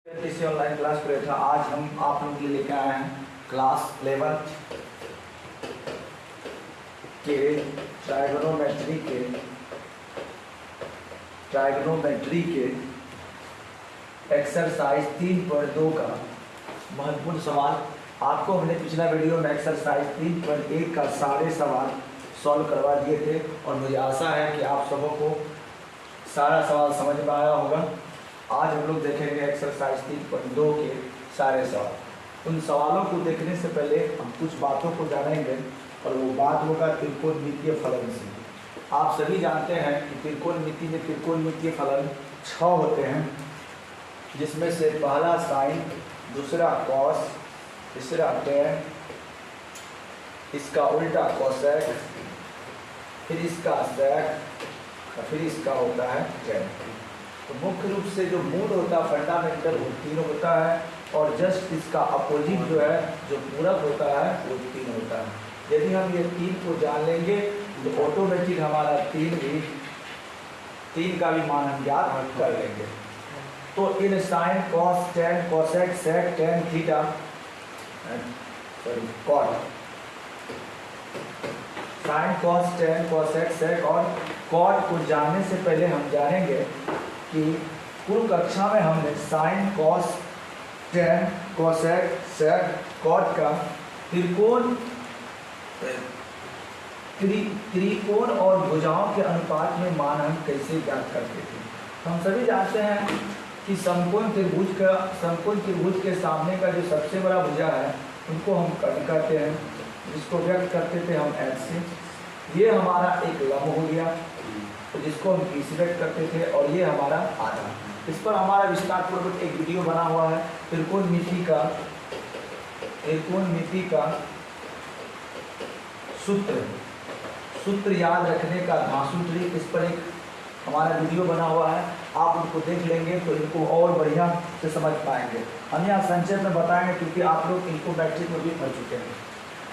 इसी online class पर था। आज हम आप लोग के लिए लेकर आए हैं क्लास 11 के ट्राइगोनोमेट्री के एक्सरसाइज 3.2 का महत्वपूर्ण सवाल। आपको हमने पिछला वीडियो में एक्सरसाइज 3.1 का सारे सवाल सॉल्व करवा दिए थे और मुझे आशा है कि आप सबों को सारा सवाल समझ में आया होगा। आज हम लोग देखेंगे एक्सरसाइज 3.2 के सारे सवाल। उन सवालों को देखने से पहले हम कुछ बातों को जानेंगे और वो बात होगा त्रिकोणमितीय फलन से। आप सभी जानते हैं कि त्रिकोणमिति में त्रिकोणमितीय फलन 6 होते हैं, जिसमें से पहला साइन, दूसरा कॉस, तीसरा टेन, इसका उल्टा कोसेक, फिर इसका सेक और फिर इसका होता है टेन। तो मुख्य रूप से जो मूल होता है फंडामेंटल वो 3 होता है और जस्ट इसका अपोजिट जो है जो पूरक होता है वो 3 होता है। यदि हम ये 3 को जान लेंगे तो ऑटोमेटिक हमारा 3 का भी मान हम याद कर लेंगे। तो इन sine cos tan cosec sec tan theta cot, sine cos tan cosec sec और कॉट को जानने से पहले हम जानेंगे कि पूर्व कक्षा में हमने sine cos tan cosec sec cot का त्रिकोण और भुजाओं के अनुपात में मान हम कैसे ज्ञात करते थे। हम सभी जानते हैं कि समकोण त्रिभुज के सामने का जो सबसे बड़ा भुजा है उनको हम कर्ण कहते हैं, जिसको व्यक्त करते थे हम एच से। ये हमारा एक लंब हो गया तो जिसको हम पी से व्यक्त करते थे और ये हमारा आधा। इस पर हमारा विस्तार पूर्वक एक वीडियो बना हुआ है त्रिकोणमिति का सूत्र याद रखने का धांसूत्री, इस पर एक हमारा वीडियो बना हुआ है। आप उनको देख लेंगे तो इनको और बढ़िया से समझ पाएंगे। हम यहाँ संक्षेप में बताएंगे क्योंकि आप लोग इनको मैट्रिक में भी पढ़ चुके हैं।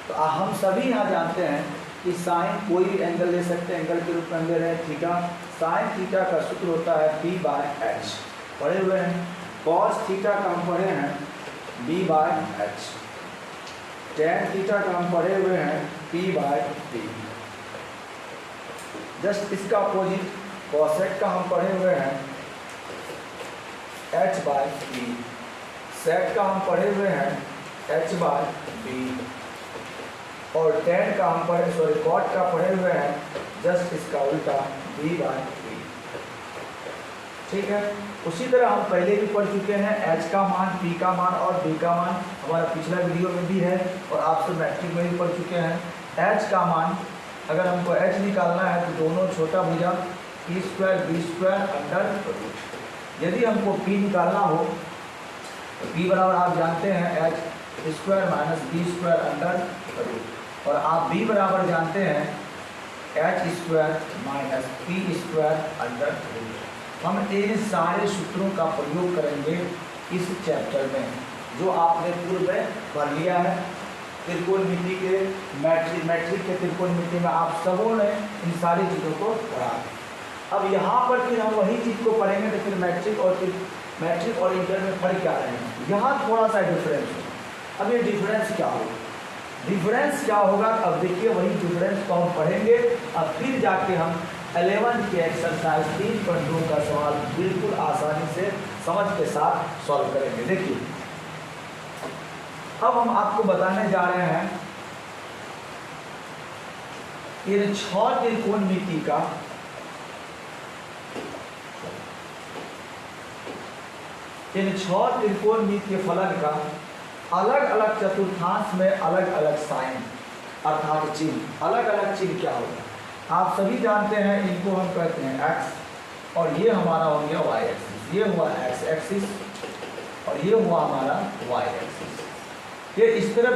तो हम सभी यहाँ जानते हैं कि साइन कोई भी एंगल ले सकते हैं, एंगल के रूप में ले रहे हैं थीटा। साइन थीटा का सूत्र होता है P/H, पढ़े हुए हैं। कॉस थीटा का हम पढ़े हैं B/H। टेन थीटा का हम पढ़े हुए हैं P/T। जस्ट इसका अपोजिट कॉसेक का हम पढ़े हुए हैं H/P। सेक का हम पढ़े हुए हैं H/B और टेन का हम कॉट का पढ़े हुए हैं जस्ट इसका उल्टा B/P। ठीक है। उसी तरह हम पहले भी पढ़ चुके हैं H का मान, P का मान और B का मान हमारा पिछला वीडियो में भी है और आप सब मैट्रिक में भी पढ़ चुके हैं। H का मान अगर हमको H निकालना है तो दोनों छोटा भुजा P² B² अंडर रूट। यदि हमको P निकालना हो तो P बराबर आप जानते हैं H² - B² अंडर रूट और आप B बराबर जानते हैं H² - P² अंडर रूट। हम इन सारे सूत्रों का प्रयोग करेंगे इस चैप्टर में जो आपने पूर्व में पढ़ लिया है। त्रिकोणमिति के मैट्रिक के त्रिकोणमिति में आप सबों ने इन सारी चीज़ों को पढ़ा। अब यहाँ पर फिर हम वही चीज़ को पढ़ेंगे तो फिर मैट्रिक और इंटर में फर्क क्या रहेगा, यहाँ थोड़ा सा डिफरेंस है। अब ये डिफरेंस क्या होगा, अब देखिए वही डिफरेंस को हम पढ़ेंगे। अब फिर जाके हम 11 के एक्सरसाइज 3.2 का सवाल बिल्कुल आसानी से समझ के साथ सॉल्व करेंगे। देखिए अब हम आपको बताने जा रहे हैं इन 6 त्रिकोणमिति का त्रिकोणमितीय फलन का अलग अलग चतुर्थांश में अलग अलग साइन अर्थात चिन्ह। अलग अलग चिन्ह क्या होगा आप सभी जानते हैं, इनको हम कहते हैं x और ये हमारा हो गया y एक्सिस, ये हुआ x एक्सिस और ये हुआ हमारा y एक्सिस। ये इस तरफ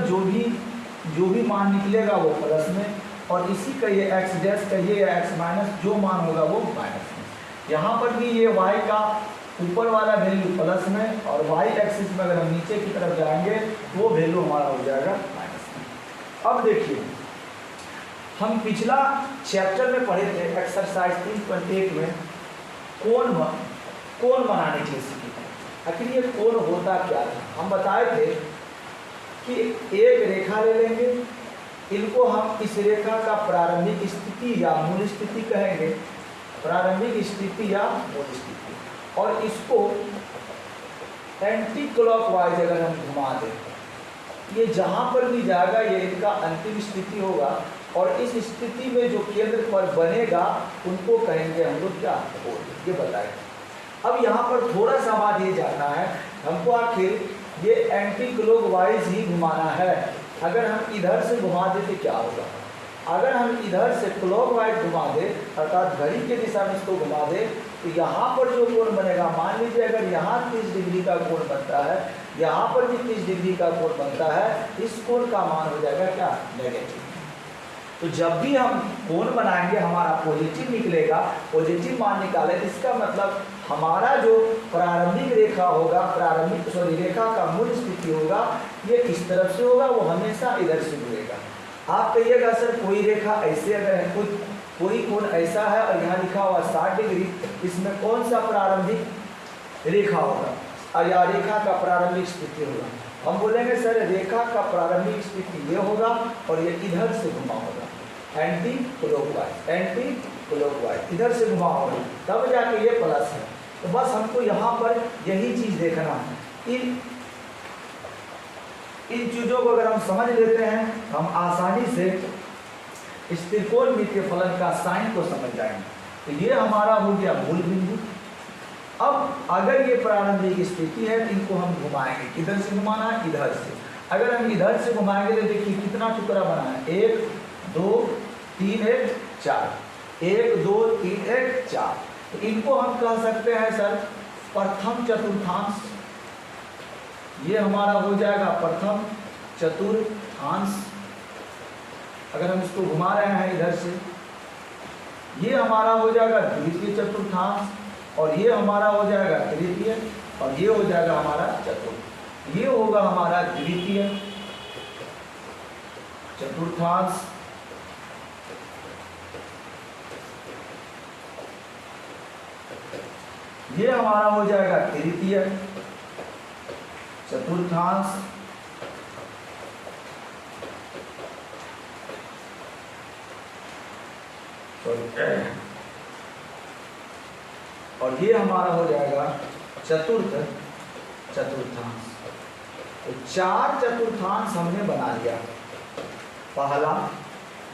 जो भी मान निकलेगा वो प्लस में और इसी का ये x डैश का ये x माइनस जो मान होगा वो माइनस में। यहाँ पर भी ये y का ऊपर वाला वैल्यू प्लस में और y एक्सिस में अगर हम नीचे की तरफ जाएंगे वो वैल्यू हमारा हो जाएगा माइनस में। अब देखिए हम पिछला चैप्टर में पढ़े थे एक्सरसाइज 3.1 में कोण बनाने के लिए सीखे थे। आखिर ये कोण होता क्या था? हम बताए थे कि एक रेखा ले लेंगे, इनको हम इस रेखा का प्रारंभिक स्थिति या मूल स्थिति कहेंगे, प्रारंभिक स्थिति या मूल स्थिति, और इसको एंटी क्लॉकवाइज अगर हम घुमा दें, ये जहाँ पर भी जाएगा ये इनका अंतिम स्थिति होगा, और इस स्थिति में जो केंद्र पर बनेगा उनको कहेंगे हम लोग क्या, कोण। ये बताएं। अब यहाँ पर थोड़ा सा बात ये जानना है हमको, आखिर ये एंटी क्लॉकवाइज ही घुमाना है। अगर हम इधर से घुमा दें तो क्या होगा? अगर हम इधर से क्लॉकवाइज घुमा दें अर्थात घड़ी के दिशा में इसको घुमा दें, तो यहाँ पर जो कोण बनेगा, मान लीजिए अगर यहाँ 30 डिग्री का कोण बनता है, यहाँ पर भी 30 डिग्री का कोण बनता है, इस कोण का मान हो जाएगा क्या, नेगेटिव। तो जब भी हम कोण बनाएंगे हमारा पॉजिटिव निकलेगा, पॉजिटिव मान निकाले, इसका मतलब हमारा जो प्रारंभिक रेखा होगा, रेखा का मूल स्थिति होगा, ये किस तरफ से होगा, वो हमेशा इधर से जुड़ेगा। आप कहिएगा सर कोई रेखा ऐसे अगर है, कोई कोण ऐसा है और यहाँ लिखा हुआ 60 डिग्री, इसमें कौन सा प्रारंभिक रेखा होगा और या रेखा का प्रारंभिक स्थिति होगा? हम बोलेंगे सर रेखा का प्रारंभिक स्थिति ये होगा और ये इधर से घुमा होगा, एंटी क्लॉकवाइज इधर से घुमा होगा, तब जाके ये प्लस है। तो बस हमको यहाँ पर यही चीज देखना है। इन चीजों को अगर हम समझ लेते हैं हम आसानी से इस त्रिकोणमितीय फलन का साइन को समझ जाएंगे। तो ये हमारा हो गया मूल बिंदु। अब अगर ये प्रारंभिक स्थिति है तो इनको हम घुमाएंगे, किधर से घुमाना है, इधर से। अगर हम इधर से घुमाएंगे तो देखिए कितना टुकड़ा बना है, 1 2 3 1 4, 1 2 3 1 4। तो इनको हम कह सकते हैं सर प्रथम चतुर्थांश। ये हमारा हो जाएगा प्रथम चतुर्थांश। अगर हम इसको घुमा रहे हैं इधर से, ये हमारा हो जाएगा द्वितीय चतुर्थांश, और ये हमारा हो जाएगा तृतीय, और ये हो जाएगा हमारा चतुर्थ। ये होगा हमारा द्वितीय चतुर्थांश, ये हमारा हो जाएगा तृतीय चतुर्थांश, और ये हमारा हो जाएगा चतुर्थ चतुर्थांश। तो 4 चतुर्थांश हमने बना लिया, पहला,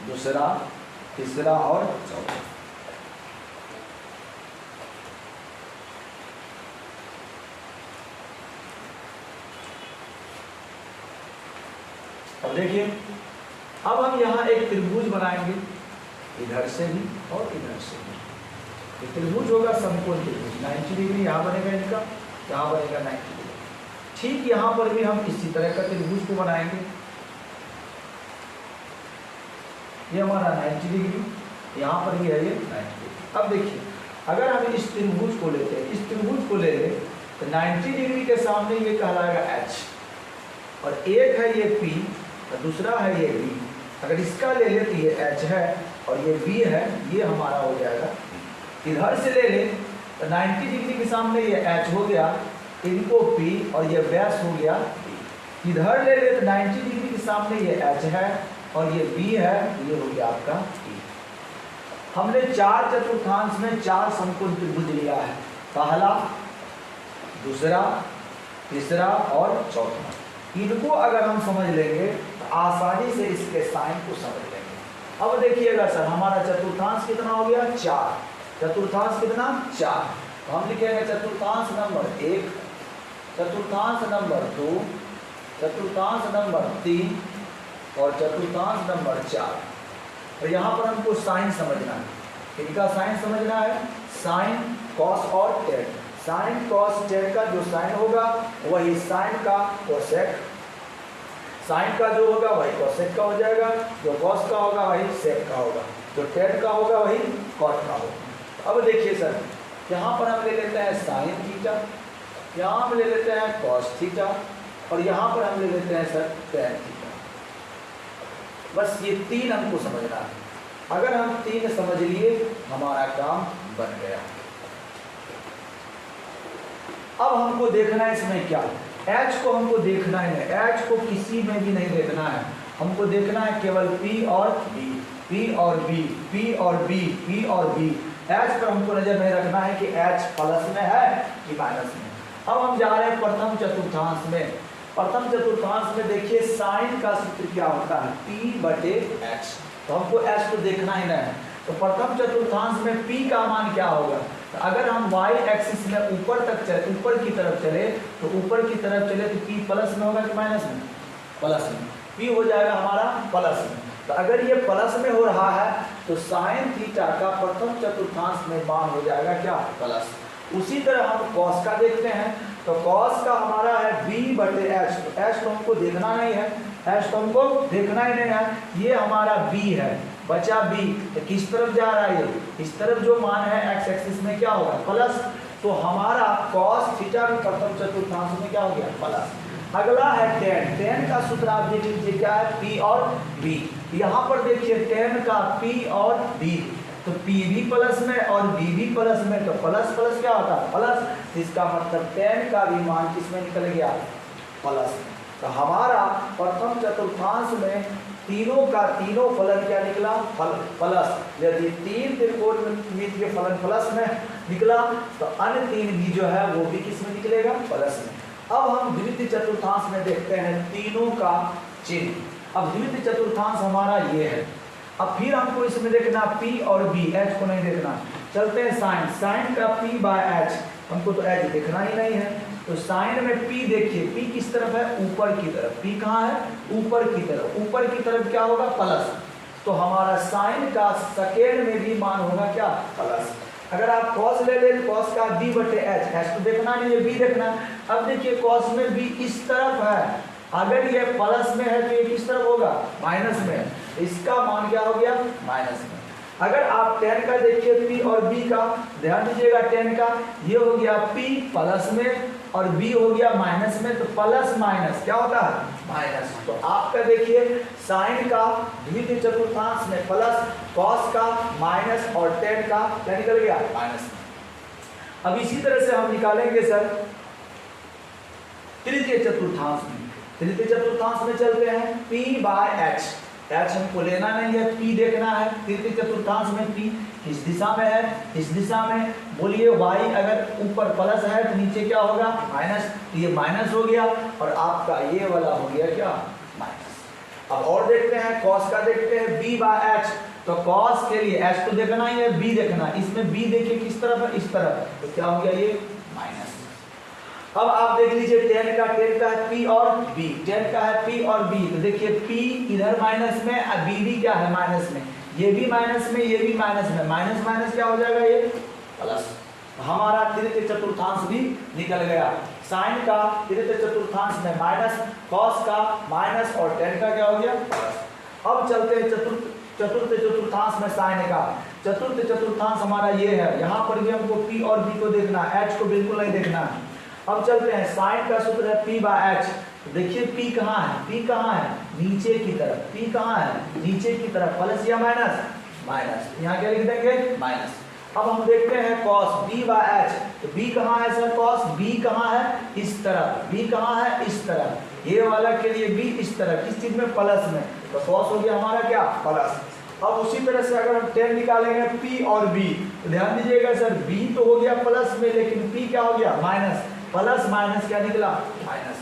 दूसरा, तीसरा और चौथा। अब देखिए अब हम यहाँ एक त्रिभुज बनाएंगे, इधर से भी और इधर से भी। ये त्रिभुज होगा समकोण त्रिभुज, 90 डिग्री यहाँ बनेगा इनका, यहाँ बनेगा 90 डिग्री। ठीक यहाँ पर भी हम इसी तरह का त्रिभुज को बनाएंगे, ये हमारा 90 डिग्री, यहाँ पर भी है ये 90 डिग्री। अब देखिए अगर हम इस त्रिभुज को लेते हैं, इस त्रिभुज को ले लें तो 90 डिग्री के सामने ये कहलाएगा H, और एक है ये P और दूसरा है ये B। अगर इसका ले ले तो ये H है और ये B है, ये हमारा हो जाएगा। इधर से ले ले तो 90 डिग्री के सामने ये H हो गया, इनको P और ये व्यास हो गया B। इधर ले ले तो 90 डिग्री के सामने ये H है और ये B है, ये हो गया आपका E। हमने 4 चतुर्थांश में 4 समकोण त्रिभुज लिया है, पहला, दूसरा, तीसरा और चौथा। इनको अगर हम समझ लेंगे तो आसानी से इसके साइन को समझ लेंगे। अब देखिएगा सर हमारा चतुर्थांश कितना हो गया, 4। चतुर्थांश कितना, 4। तो हम लिखेंगे चतुर्थांश नंबर 1, चतुर्थांश नंबर 2, चतुर्थांश नंबर 3 और चतुर्थांश नंबर 4। तो यहाँ पर हमको साइन समझना है, इनका साइन समझना है, साइन, कॉस और टेन। साइन कॉस टेन का जो साइन होगा वही साइन का कोसेक, साइन का जो होगा वही कोसेक का हो जाएगा, जो कॉस का होगा वही सेक का होगा, जो टेन का होगा वही कॉट का होगा। अब देखिए सर यहाँ पर हम ले लेते हैं साइन थीटा, यहाँ हम ले लेते हैं कॉस थीटा और यहाँ पर हम ले लेते हैं सर टेन थीटा। बस ये 3 हमको समझना है। अगर हम 3 समझ लिए हमारा काम बन गया। अब हमको देखना है इसमें क्या, H को हमको देखना ही नहीं, H को किसी में भी नहीं देखना है, हमको देखना है केवल P और B, P और B, P और B, P और B। H पर हमको नजर नहीं रखना है कि H प्लस में है कि माइनस में। अब हम जा रहे हैं प्रथम चतुर्थांश में। प्रथम चतुर्थांश में देखिए साइन का सूत्र क्या होता है, P/H, तो हमको H को देखना ही नहीं है। तो प्रथम चतुर्थांश में P का मान क्या होगा, तो अगर हम y एक्सिस में ऊपर तक चले, ऊपर की तरफ चले, तो ऊपर की तरफ चले तो P प्लस में होगा कि माइनस में, प्लस में, P हो जाएगा हमारा प्लस में। तो अगर ये प्लस में हो रहा है तो साइन थीटा का प्रथम चतुर्थांश में मान हो जाएगा क्या, प्लस। उसी तरह हम कॉस का देखते हैं, तो कॉस का हमारा है B/H, तो H तो हमको देखना नहीं है, H तो हमको देखना ही नहीं है, ये हमारा B है, बचा B, तो किस तरफ जा रहा है, ये इस तरफ जो मान है x एक्सिस में क्या होगा, प्लस। तो हमारा cos थीटा भी प्रथम चतुर्थांश में क्या हो गया, प्लस। अगला है tan, tan का सूत्र आप देख लीजिए क्या है, P और B। यहाँ पर देखिए tan का P और B, तो P भी प्लस में और B भी प्लस में, तो प्लस प्लस क्या होता है, प्लस। इसका मतलब tan का भी मान किसमें निकल गया, प्लस। तो हमारा प्रथम चतुर्थांश में तीनों का तीनों फलन क्या निकला, प्लस। यदि तीन त्रिकोणमिति के फलन प्लस में निकला तो अन्य तीन भी जो है वो भी किस में निकलेगा, प्लस में। अब हम द्वितीय चतुर्थांश में देखते हैं तीनों का चिन्ह। अब द्वितीय चतुर्थांश हमारा ये है। अब फिर हमको इसमें देखना P और B, H को नहीं देखना। चलते हैं साइन, साइन का P/H, हमको तो H देखना ही नहीं है, तो साइन में P देखिए, P किस तरफ है, ऊपर की तरफ। P कहाँ है, ऊपर की तरफ, ऊपर की तरफ क्या होगा, प्लस। तो हमारा साइन का सेकेंड में भी मान होगा क्या, प्लस। अगर आप कॉस ले लें, कॉस का B/H, H तो देखना नहीं है, B देखना। अब देखिए कॉस में B इस तरफ है, अगर ये प्लस में है तो ये किस तरफ होगा, माइनस में, इसका मान क्या हो गया, माइनस में। अगर आप tan का देखिए P और B का, ध्यान दीजिएगा tan का ये हो गया P प्लस में और B हो गया माइनस में, तो प्लस माइनस क्या होता है, माइनस। तो आपका देखिए साइन का द्वितीय चतुर्थांश में प्लस, कॉस का माइनस और tan का क्या निकल गया, माइनस। अब इसी तरह से हम निकालेंगे सर तृतीय चतुर्थांश में। तृतीय चतुर्थांश में चलते हैं P/H, H हमको लेना नहीं है, P देखना है। तृतीय चतुर्थांश में P किस दिशा में है, इस दिशा में। बोलिए y अगर ऊपर प्लस है तो नीचे क्या होगा, माइनस, तो ये माइनस हो गया और आपका ये वाला हो गया क्या, माइनस। अब और देखते हैं कॉस का, देखते हैं B/H, तो कॉस के लिए H तो देखना ही है, B देखना। इसमें B देखिए किस तरफ है, इस तरफ, तो क्या हो गया, ये माइनस। अब आप देख लीजिए tan का है P और B, tan का है P और B, तो देखिए P इधर माइनस में और B भी क्या है, माइनस में। ये भी माइनस में, ये भी माइनस में, माइनस माइनस क्या हो जाएगा, ये प्लस। हमारा तृतीय चतुर्थांश भी निकल गया। साइन का तृतीय चतुर्थांश में माइनस, कॉस का माइनस और tan का क्या हो गया, प्लस। अब चलते हैं चतुर्थ चतुर्थांश में साइन का। चतुर्थ चतुर्थांश हमारा ये है, यहाँ पर भी हमको P और B को देखना है, H को बिल्कुल नहीं देखना है। अब चलते हैं साइन का सूत्र है P/H, देखिए P कहाँ है, P कहाँ है, नीचे की तरफ। P कहाँ है, नीचे की तरफ, प्लस या माइनस, माइनस। यहाँ क्या लिख देंगे, माइनस। अब हम देखते हैं cos B/H, तो B कहाँ है सर, cos B कहाँ है, इस तरफ। B कहाँ है, इस तरफ। ये वाला के लिए B इस तरफ, किस चीज में, प्लस में, तो cos हो गया हमारा क्या, प्लस। अब उसी तरह से अगर हम tan निकालेंगे P और B, तो ध्यान दीजिएगा सर B तो हो गया प्लस में, लेकिन P क्या हो गया, माइनस। प्लस माइनस क्या निकला, माइनस।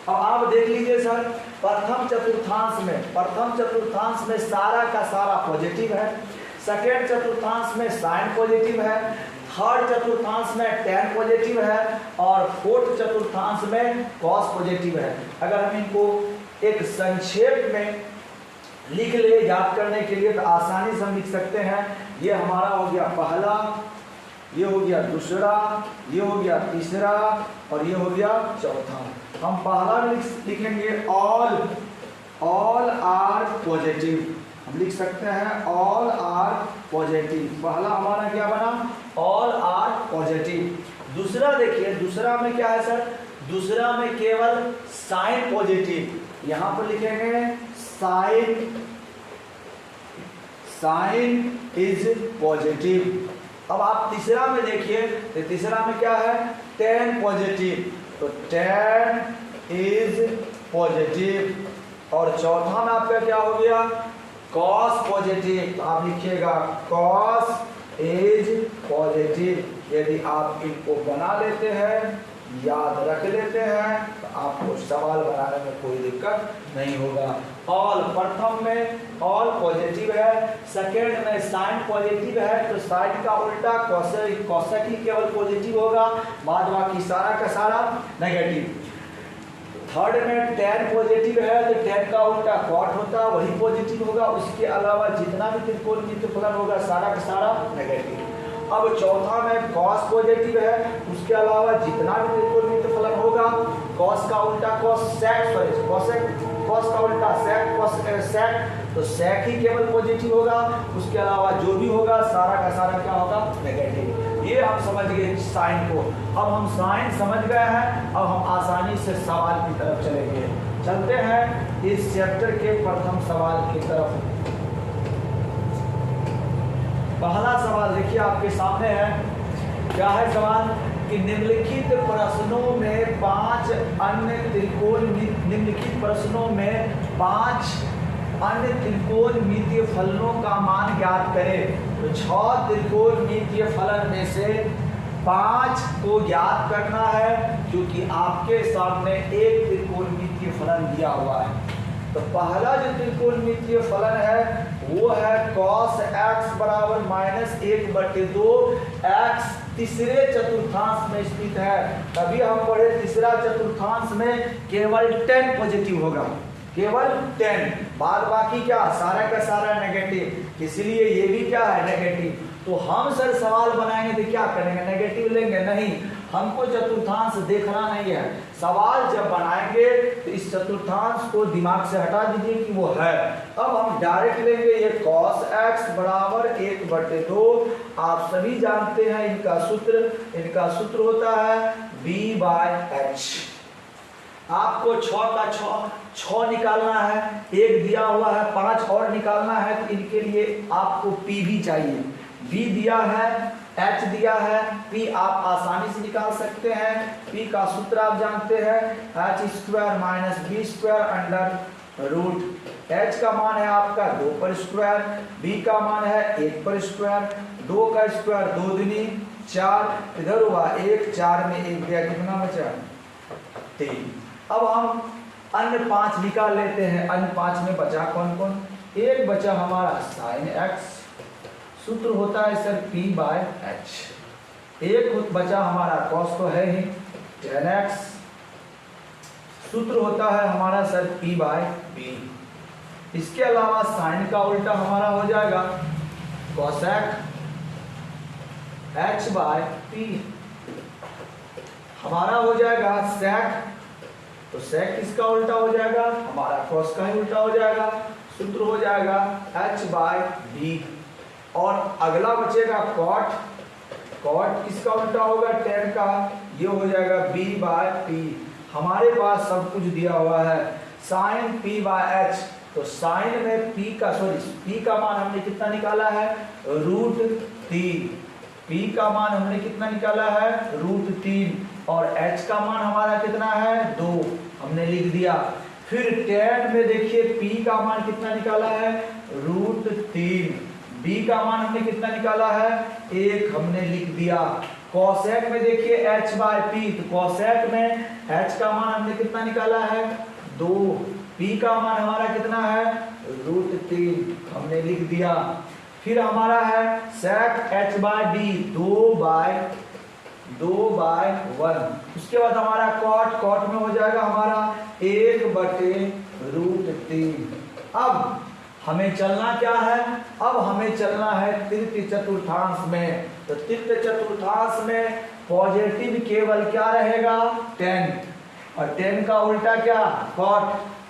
अब आप देख लीजिए सर प्रथम चतुर्थांश में सारा का सारा पॉजिटिव है, सेकेंड चतुर्थांश में साइन पॉजिटिव है, थर्ड चतुर्थांश में tan पॉजिटिव है और फोर्थ चतुर्थांश में cos पॉजिटिव है। अगर हम इनको एक संक्षेप में लिख ले याद करने के लिए तो आसानी से हम लिख सकते हैं, ये हमारा हो गया पहला, ये हो गया दूसरा, ये हो गया तीसरा और ये हो गया चौथा। हम पहला लिखेंगे ऑल आर पॉजिटिव, हम लिख सकते हैं ऑल आर पॉजिटिव। पहला हमारा क्या बना, ऑल आर पॉजिटिव। दूसरा देखिए, दूसरा में क्या है सर, दूसरा में केवल साइन पॉजिटिव, यहाँ पर लिखेंगे साइन इज पॉजिटिव। अब आप तीसरा में देखिए, तो तीसरा में क्या है, tan पॉजिटिव, तो tan इज पॉजिटिव। और चौथा में आपका क्या हो गया, cos पॉजिटिव, तो आप लिखिएगा cos इज पॉजिटिव। यदि आप इनको बना लेते हैं, याद रख लेते हैं, तो आपको सवाल बनाने में कोई दिक्कत नहीं होगा। ऑल, प्रथम में ऑल पॉजिटिव है, सेकेंड में साइन पॉजिटिव है, तो साइन का उल्टा कॉसेक ही केवल पॉजिटिव होगा, बाद बाकी सारा का सारा नेगेटिव। थर्ड में tan पॉजिटिव है, तो tan का उल्टा cot होता, वही पॉजिटिव होगा, उसके अलावा जितना भी त्रिकोणमितीय फलन होगा सारा का सारा नेगेटिव। अब चौथा में cos पॉजिटिव है, उसके अलावा जितना भी त्रिकोणमितीय फलन होगा, cos का उल्टा cosec, सॉरी cos का उल्टा sec, तो sec ही केवल पॉजिटिव होगा, उसके अलावा जो भी होगा सारा का सारा क्या होगा, नेगेटिव। ये हम समझ गए साइन को। अब हम साइन समझ गए हैं, अब हम आसानी से सवाल की तरफ चलेंगे। चलते हैं इस चैप्टर के प्रथम सवाल की तरफ। पहला सवाल देखिए आपके सामने है, क्या है सवाल कि निम्नलिखित प्रश्नों में 5 अन्य त्रिकोणमितीय फलनों का मान ज्ञात करें। तो 6 त्रिकोणमितीय फलन में से 5 को ज्ञात करना है, क्योंकि आपके सामने एक त्रिकोणमितीय फलन दिया हुआ है। तो पहला जो त्रिकोणमितीय फलन है वो है cos x बराबर -1/2, x तीसरे चतुर्थांश में स्थित है। तभी हम पढ़े तीसरा चतुर्थांश में केवल tan पॉजिटिव होगा, केवल tan, बाद बाकी क्या सारा का सारा नेगेटिव, इसलिए ये भी क्या है नेगेटिव। तो हम सर सवाल बनाएंगे तो क्या करेंगे, नेगेटिव लेंगे? नहीं, हमको चतुर्थांश देखना नहीं है। सवाल जब बनाएंगे तो इस चतुर्थांश को दिमाग से हटा दीजिए कि वो है। अब हम डायरेक्ट लेंगे ये cos x बराबर 1/2। आप सभी जानते हैं इनका सूत्र होता है b/h। आपको 6 का 6 निकालना है, एक दिया हुआ है, 5 और निकालना है, तो इनके लिए आपको p भी चाहिए। b दिया है, h दिया है, p आप आसानी से निकाल सकते हैं। p का सूत्र आप जानते हैं, h² - b² under root. h का मान है आपका 2/², b का मान है 1/², 2 का स्क्वायर 2 दूनी 4, इधर हुआ 1, 4 में 1 गया, कितना बचा 3। अब हम अन्य 5 निकाल लेते हैं। अन्य 5 में बचा कौन कौन, एक बचा हमारा sin x, सूत्र होता है सर p/h। एक बचा हमारा cos तो है ही tan x, सूत्र होता है हमारा सर p/b। इसके अलावा sin का उल्टा हमारा हो जाएगा cosec h/p, हमारा हो जाएगा sec, तो sec इसका उल्टा हो जाएगा, हमारा cos का ही उल्टा हो जाएगा, सूत्र हो जाएगा h/b। और अगला बचेगा cot, cot किसका उल्टा होगा, tan का, ये हो जाएगा b/p। हमारे पास सब कुछ दिया हुआ है। sin p/h, तो sin में p का मान हमने कितना निकाला है, √3। p का मान हमने कितना निकाला है, √3, और h का मान हमारा कितना है 2, हमने लिख दिया। फिर tan में देखिए p का मान कितना निकाला है, √3, b का मान हमने कितना निकाला है 1, हमने लिख दिया। cosec में देखिए h/p, तो cosec में h का मान हमने कितना निकाला है 2, p का मान हमारा कितना है √3, हमने लिख दिया। फिर हमारा है sec h/d 2/1। उसके बाद हमारा cot में हो जाएगा हमारा 1/√3। अब हमें चलना क्या है, अब हमें चलना है तृतीय चतुर्थांश में। तो तृतीय चतुर्थांश में पॉजिटिव केवल क्या रहेगा, tan, और tan का उल्टा क्या cot,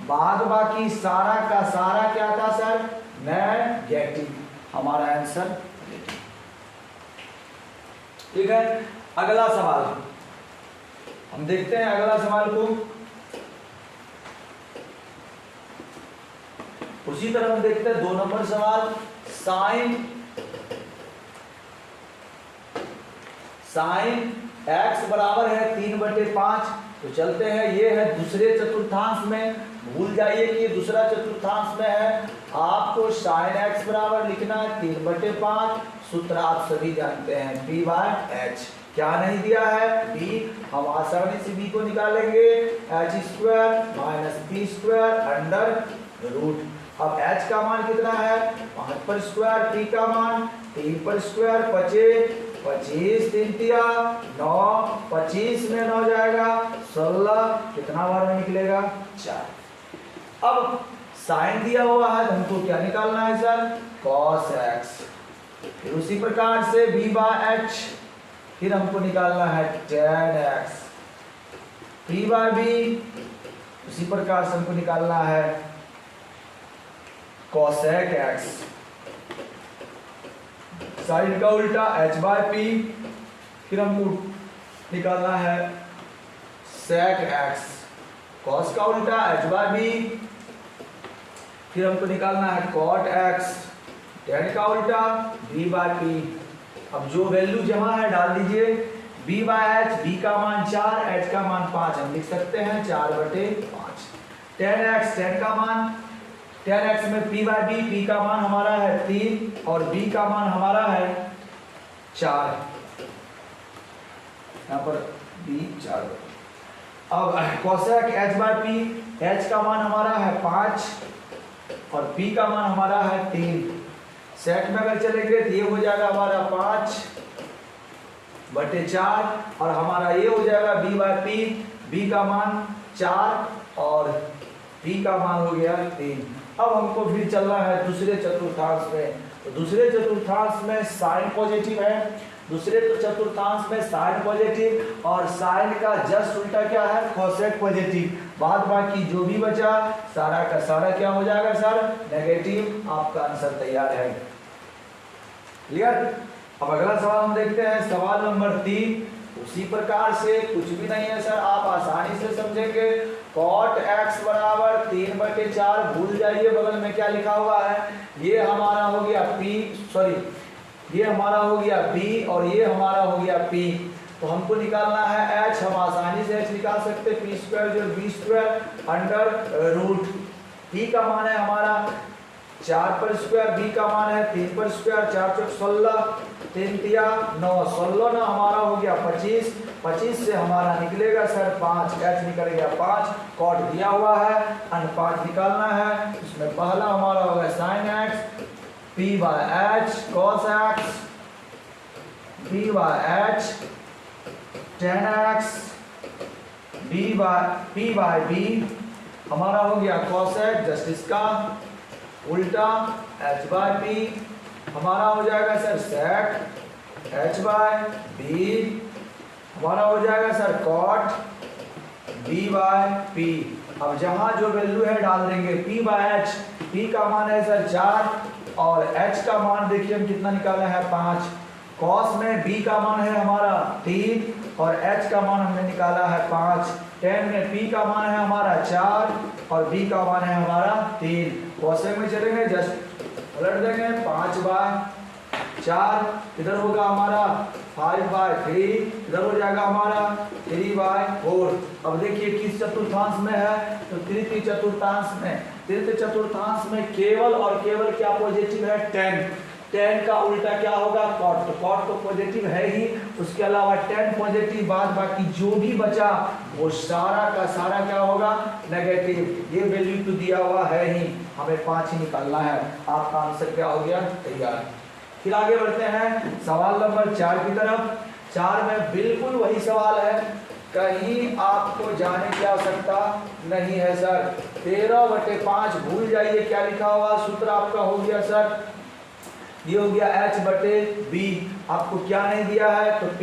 बाद बाकी सारा का सारा क्या था सर, नेगेटिव। हमारा आंसर ठीक है। अगला सवाल हम देखते हैं, अगला सवाल को उसी तरह हम देखते हैं। 2 नंबर सवाल, sin x बराबर है 3/5, तो चलते हैं, ये है दूसरे चतुर्थांश में, भूल जाइए कि ये दूसरा चतुर्थांश में है। आपको sin x बराबर लिखना है 3/5, सूत्र आप सभी जानते हैं p/h। क्या नहीं दिया है? b, हम आसानी से b को निकालेंगे, h² - p² अंडर रूट। अब h का मान कितना है? 5/², p का मान 3/², 25 3 तिया 9, 25 में 9 जाएगा 16, कितना बार में निकलेगा? 4। अब साइन दिया हुआ है तो हमको क्या निकालना है सर? cos x। फिर उसी प्रकार से b/h, फिर हमको निकालना है tan x, p/b, उसी प्रकार से हमको निकालना है cosec x, साइन का उल्टा h/p, फिर हमको निकालना है sec x, cos का उल्टा h/b, फिर हमको निकालना है cot x, tan का उल्टा b/p। अब जो वैल्यू जमा है डाल दीजिए, b/h, b का मान 4, h का मान 5, हम लिख सकते हैं 4/5। tan x, tan का मान, tan x में p/b, p का मान हमारा है 3 और b का मान हमारा है 4, यहाँ पर b 4। अब cosec h/p, h का मान हमारा है 5 और p का मान हमारा है 3। सेट में अगर चलेंगे तो ये हो जाएगा हमारा 5/4 और हमारा ये हो जाएगा b/p, b का मान 4 और p का मान हो गया 3। अब हमको फिर चलना है दूसरे चतुर्थांश में, तो दूसरे चतुर्थांश में साइन पॉजिटिव है, दूसरे चतुर्थांश में साइन पॉजिटिव और साइन का जस्ट उल्टा क्या है? Cosec positive. बाद बाकी जो भी बचा सारा का सारा क्या हो जाएगा सर? नेगेटिव। आपका आंसर तैयार है। क्लियर? अब अगला सवाल हम देखते हैं, सवाल नंबर 3। उसी प्रकार से कुछ भी नहीं है सर, आप आसानी से समझेंगे। cot x बराबर 3/4, भूल जाइए बगल में क्या लिखा हुआ है, ये हमारा हो गया p, सॉरी ये हमारा हो गया b और ये हमारा हो गया p। तो हमको निकालना है h, हम आसानी से h निकाल सकते हैं, p² जो b² अंडर रूट। p का मान है हमारा 4/², b का मान है 3/², 4 × 16, 3 तिया 9, 16 ना हमारा हो गया 25, 25 से हमारा निकलेगा सर 5, h निकल गया 5, कॉट दिया हुआ है, अन 5 निकालना है। इसमें पहला हमारा होगा sin x, p/h cos x, b/h tan x, p/b हमारा हो गया cosec, जस्ट इसका उल्टा h/p, हमारा हो जाएगा सर sec h/b, हमारा हो जाएगा सर cot b/p। अब जहां जो वैल्यू है डाल देंगे, p/h, p का मान है सर 4 और h का मान देखिए हम कितना निकाला है 5। cos में b का मान है हमारा 3 और h का मान हमने निकाला है 5। tan में p का मान है हमारा 4 और b का मान है हमारा 3। cosec में चलेंगे, जस्ट पलट देंगे, 5/4 इधर होगा हमारा 5/3, इधर हो जाएगा हमारा 3/4। अब देखिए किस चतुर्थांश में है, तो तृतीय चतुर्थांश में। तृतीय चतुर्थांश में केवल और केवल क्या पॉजिटिव है? tan। tan का उल्टा क्या होगा? cot। तो cot तो पॉजिटिव है ही, उसके अलावा tan पॉजिटिव, बाद बाकी जो भी बचा वो सारा का सारा क्या होगा? नेगेटिव। ये वैल्यू तो दिया हुआ है ही, हमें 5 ही निकालना है। आपका आंसर क्या हो गया? तैयार। फिर आगे बढ़ते हैं सवाल नंबर 4 की तरफ। 4 में बिल्कुल वही सवाल है, कहीं आपको जाने की आवश्यकता नहीं है सर। 13/5 भूल जाइए क्या लिखा हुआ, सूत्र आपका हो गया सर, ये हो गया h/b। आपको क्या नहीं दिया है तो p,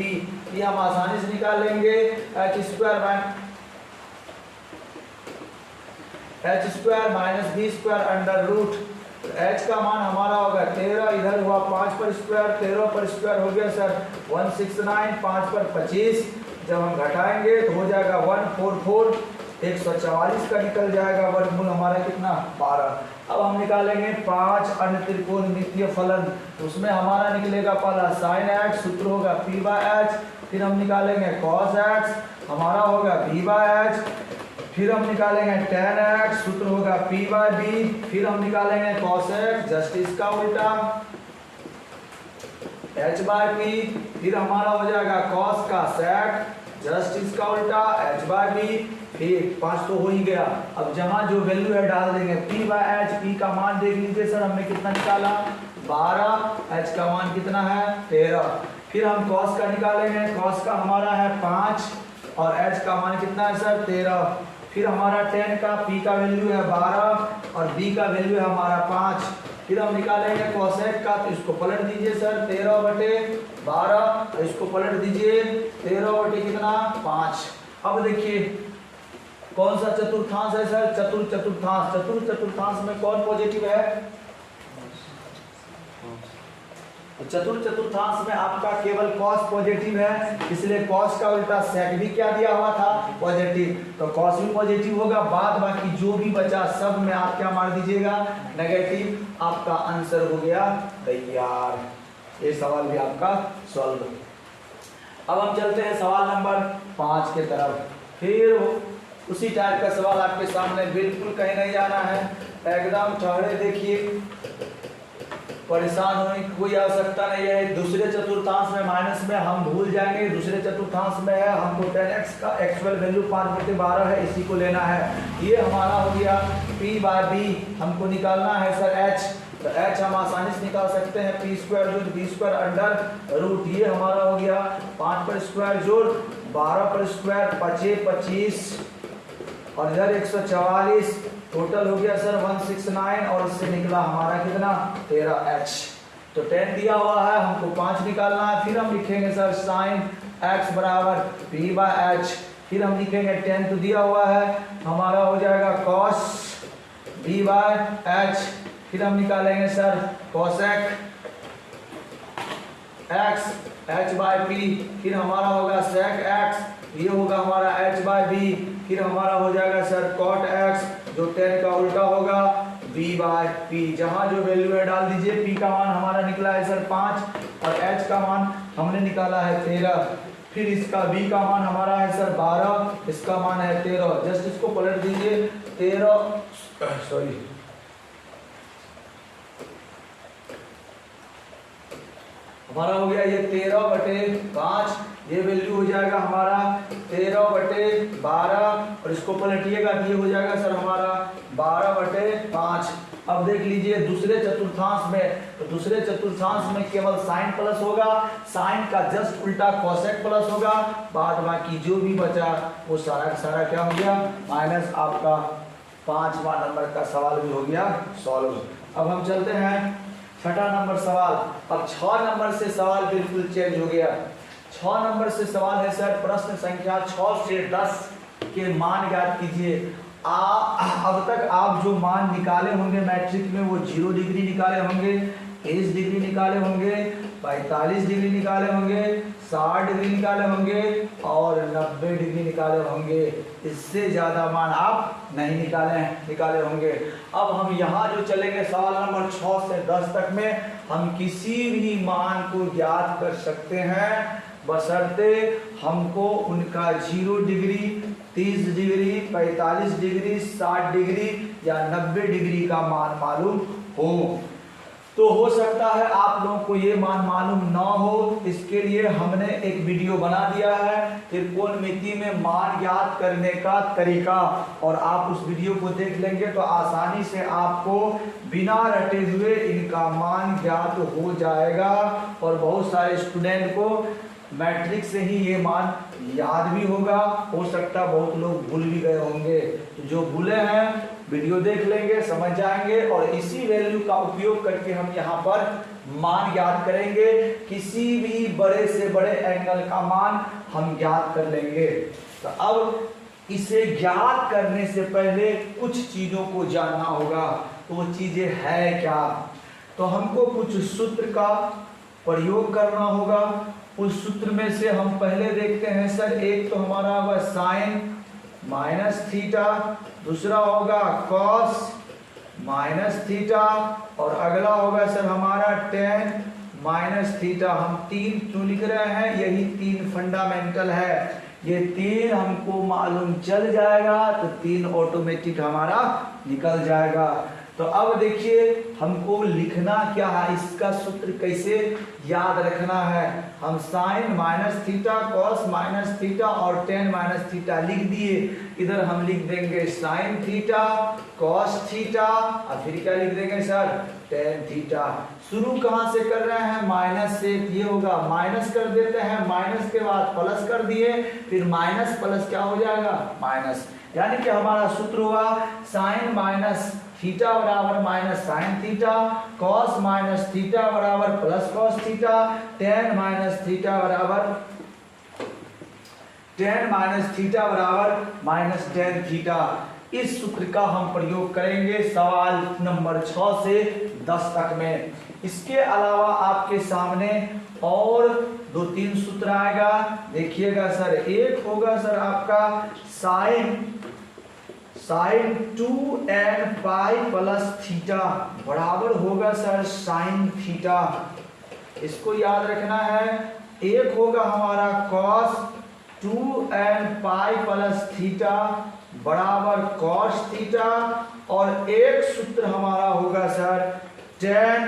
ये हम आसानी से निकाल लेंगे, h² - b² under root. h का मान हमारा होगा 13, इधर हुआ 5/², 13/² हो गया सर 169, 5/25। जब हम घटाएंगे तो हो जाएगा 144, 144 का निकल जाएगा, वर्गमूल हमारा कितना 12। अब हम निकालेंगे 5 अन्य त्रिकोणमितीय फलन, तो उसमें हमारा निकलेगा पहला sin x, सूत्र होगा p/h, फिर हम निकालेंगे cos x, हमारा होगा b/h, फिर हम निकालेंगे tan x, सूत्र होगा p/b, फिर हम निकालेंगे cos x, जस्ट इसका उल्टा h/p, फिर हमारा हो जाएगा cos का sec, जस्ट इसका उल्टा h/b, फिर 5 तो हो ही गया। अब जहां जो वैल्यू है डाल देंगे p/h, p का मान देख लीजिए सर, हमने कितना निकाला 12, h का मान कितना है 13, फिर हम cos का निकालेंगे, cos का हमारा है 5 और h का मान कितना है सर 13, फिर हमारा tan का p का वैल्यू है 12 और b का वैल्यू है हमारा 5, फिर हम निकालेंगे cosec का, तो इसको पलट दीजिए सर 13/12, इसको पलट दीजिए 13 कितना 5। अब देखिए कौन सा चतुर्थांश है सर, चतुर्थांश। चतुर्थांश में कौन पॉजिटिव है, चतुर्थांश में आपका केवल cos पॉजिटिव है, इसलिए cos का उल्टा sec भी क्या दिया हुआ था पॉजिटिव, तो cos भी पॉजिटिव होगा, बाद बाकी जो भी बचा सब में आप क्या मार दीजिएगा नेगेटिव, आपका आंसर हो गया तैयार। ये सवाल भी आपका सॉल्व। अब हम चलते हैं सवाल नंबर 5 के तरफ, फिर उसी टाइप का सवाल आपके सामने, बिल्कुल कहीं नहीं जाना है, एकदम ठहरे देखिए, परेशान होने की कोई आवश्यकता नहीं है। दूसरे चतुर्थांश में माइनस में हम भूल जाएंगे, दूसरे चतुर्थांश में है हमको tan x का एक्चुअल वैल्यू 5/12 है, इसी को लेना है। ये हमारा हो गया p/b, हमको निकालना है सर h, तो h हम आसानी से निकाल सकते हैं p² जोड़ b² अंडर रूट, ये हमारा हो गया 5 पर स्क्वायर जोड़ 12 पर स्क्वायर 5 25 और इधर 144, टोटल हो गया सर 169 और इससे निकला हमारा कितना 13h। तो 10 दिया हुआ है, हमको 5 निकालना है, फिर हम लिखेंगे सर sin x बराबर p/h, फिर हम लिखेंगे 10 तो दिया हुआ है, हमारा हो जाएगा cos b/h, फिर हम निकालेंगे सर cosec x h/p, फिर हमारा होगा sec x, ये होगा हमारा h/b, फिर हमारा हो जाएगा सर cot x, जो 10 का उल्टा होगा b/p, जहां जो वैल्यू है डाल दीजिए। p का मान हमारा निकला है सर 5 और h का मान हमने निकाला है 13, फिर इसका b का मान हमारा है सर 12, इसका मान है 13, जस्ट इसको पलट दीजिए 13 सॉरी हमारा हो गया ये 13/5, ये वैल्यू हो जाएगा हमारा 13/12 और इसको पलटिएगा ये हो जाएगा सर हमारा 12/5। अब देख लीजिए दूसरे चतुर्थांश में, तो दूसरे चतुर्थांश में केवल साइन प्लस होगा, साइन का जस्ट उल्टा कोसेक प्लस होगा, बाद बाकी जो भी बचा वो सारा का सारा क्या हो गया माइनस। आपका 5वां नंबर का सवाल भी हो गया सॉल्व। अब हम चलते हैं 6ठा नंबर सवाल। अब 6 नंबर से सवाल बिल्कुल चेंज हो गया। 6 नंबर से सवाल है सर प्रश्न संख्या 6 से 10 के मान ज्ञात कीजिए। अब तक आप जो मान निकाले होंगे मैट्रिक में वो 0 डिग्री निकाले होंगे, 30 डिग्री निकाले होंगे, 45 डिग्री निकाले होंगे, 60 डिग्री निकाले होंगे और 90 डिग्री निकाले होंगे। इससे ज़्यादा मान आप नहीं निकाले होंगे। अब हम यहाँ जो चलेंगे सवाल नंबर 6 से 10 तक में हम किसी भी मान को ज्ञात कर सकते हैं, बशर्ते हमको उनका 0 डिग्री, 30 डिग्री, 45 डिग्री, 60 डिग्री या 90 डिग्री का मान मालूम हो। तो हो सकता है आप लोगों को ये मान मालूम ना हो, इसके लिए हमने एक वीडियो बना दिया है त्रिकोणमिति में मान ज्ञात करने का तरीका, और आप उस वीडियो को देख लेंगे तो आसानी से आपको बिना रटे हुए इनका मान ज्ञात हो जाएगा। और बहुत सारे स्टूडेंट को मैट्रिक से ही ये मान याद भी होगा, हो सकता बहुत लोग भूल भी गए होंगे। तो जो भूले हैं वीडियो देख लेंगे, समझ जाएंगे और इसी वैल्यू का उपयोग करके हम यहाँ पर मान ज्ञात करेंगे। किसी भी बड़े से बड़े एंगल का मान हम ज्ञात कर लेंगे। तो अब इसे ज्ञात करने से पहले कुछ चीजों को जानना होगा। तो वो चीजें है क्या? तो हमको कुछ सूत्र का प्रयोग करना होगा। उस सूत्र में से हम पहले देखते हैं सर, एक तो हमारा होगा साइन माइनस थीटा, दूसरा होगा कॉस माइनस थीटा, और अगला होगा सर हमारा टेन माइनस थीटा। हम तीन क्यों लिख रहे हैं, यही तीन फंडामेंटल है, ये तीन हमको मालूम चल जाएगा तो तीन ऑटोमेटिक हमारा निकल जाएगा। तो अब देखिए हमको लिखना क्या है, इसका सूत्र कैसे याद रखना है। हम sine minus theta, cos minus theta और टेन माइनस थीटा लिख दिए। इधर हम लिख देंगे साइन थीटा, कॉस थीटा और फिर क्या लिख देंगे सर, टेन थीटा। शुरू कहाँ से कर रहे हैं, माइनस से, ये होगा माइनस कर देते हैं, माइनस के बाद प्लस कर दिए, फिर माइनस प्लस क्या हो जाएगा, माइनस। यानी कि हमारा सूत्र हुआ साइन माइनस थीटा बराबर minus sine theta, cos minus theta बराबर plus cos theta, tan minus theta बराबर माइनस टेन थीटा। इस सूत्र का हम प्रयोग करेंगे सवाल नंबर 6 से 10 तक में। इसके अलावा आपके सामने और 2-3 सूत्र आएगा, देखिएगा सर। एक होगा सर आपका sign 2n pi plus theta बराबर होगा सर साइन थीटा, इसको याद रखना है। एक होगा हमारा cos 2n pi plus theta बराबर कॉस थीटा, और एक सूत्र हमारा होगा सर टेन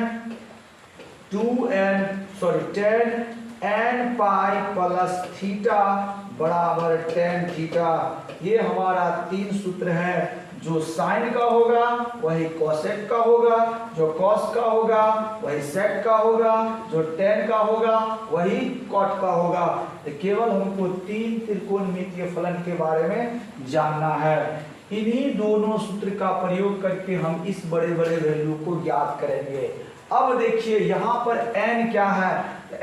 n पाई प्लस थीटा बराबर टेन थीटा। ये हमारा तीन सूत्र है, जो साइन का होगा वही कोसेक का होगा, जो कॉस का होगा वही सेक का होगा, जो टेन का होगा वही कॉट का होगा। तो केवल हमको तीन त्रिकोणमितीय फलन के बारे में जानना है। इन्हीं दोनों सूत्र का प्रयोग करके हम इस बड़े बड़े वैल्यू को ज्ञात करेंगे। अब देखिए यहाँ पर n क्या है,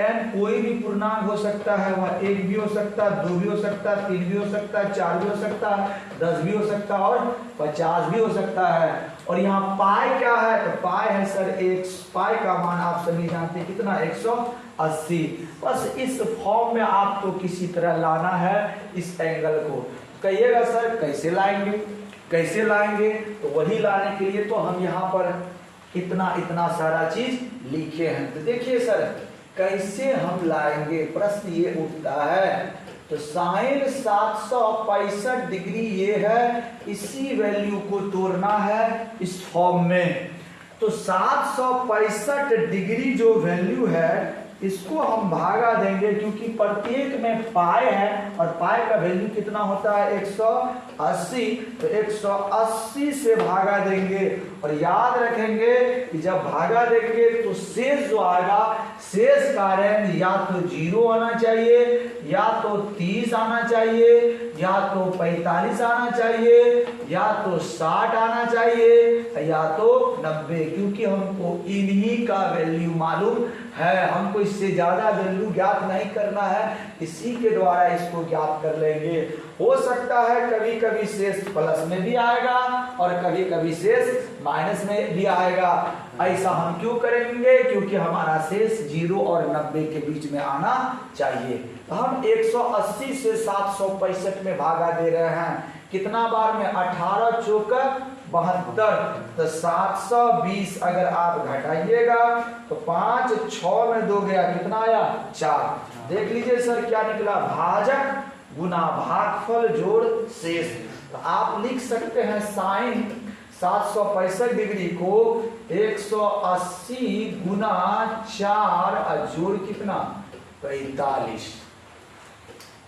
n कोई भी पूर्णांक हो सकता है, वह 1 भी हो सकता है, 2 भी हो सकता है, 3 भी हो सकता है, 4 भी हो सकता है, 10 भी हो सकता है और 50 भी हो सकता है। और यहाँ पाई क्या है, तो पाई है सर पाई का मान आप सभी जानते हैं कितना, 180। बस इस फॉर्म में आपको किसी तरह लाना है इस एंगल को। कहिएगा सर कैसे लाएंगे, तो वही लाने के लिए तो हम यहाँ पर इतना सारा चीज लिखे हैं। तो देखिए सर कैसे हम लाएंगे, प्रश्न ये उठता है। तो साइन 765 डिग्री ये है, इसी वैल्यू को तोड़ना है इस फॉर्म में। तो 765 डिग्री जो वैल्यू है इसको हम भागा देंगे, क्योंकि प्रत्येक में पाई है और पाई का वैल्यू कितना होता है 180, तो 180 से भागा देंगे। और याद रखेंगे कि जब भागा देंगे तो शेष जो आएगा, शेष का रेंज या तो 0 आना चाहिए, या तो 30 आना चाहिए, या तो 45 आना चाहिए, या तो 60 आना चाहिए, या तो 90, क्योंकि हमको इन्हीं का वैल्यू मालूम है। हमको इससे ज्यादा वैल्यू ज्ञात नहीं करना है, इसी के द्वारा इसको ज्ञात कर लेंगे। हो सकता है कभी कभी शेष प्लस में भी आएगा और कभी कभी शेष माइनस में भी आएगा। ऐसा हम क्यों करेंगे, क्योंकि हमारा शेष 0 और 90 के बीच में आना चाहिए। तो हम 180 से 765 में भागा दे रहे हैं, कितना बार में, 18 चौका 72, तो 720 अगर आप घटाइएगा तो 5 6 में 2 गया, कितना आया 4। देख लीजिए सर क्या निकला, भाजक गुना भागफल जोड़ शेष। तो आप लिख सकते हैं साइन 765 डिग्री को 180 गुना 4 और जोड़ कितना 45,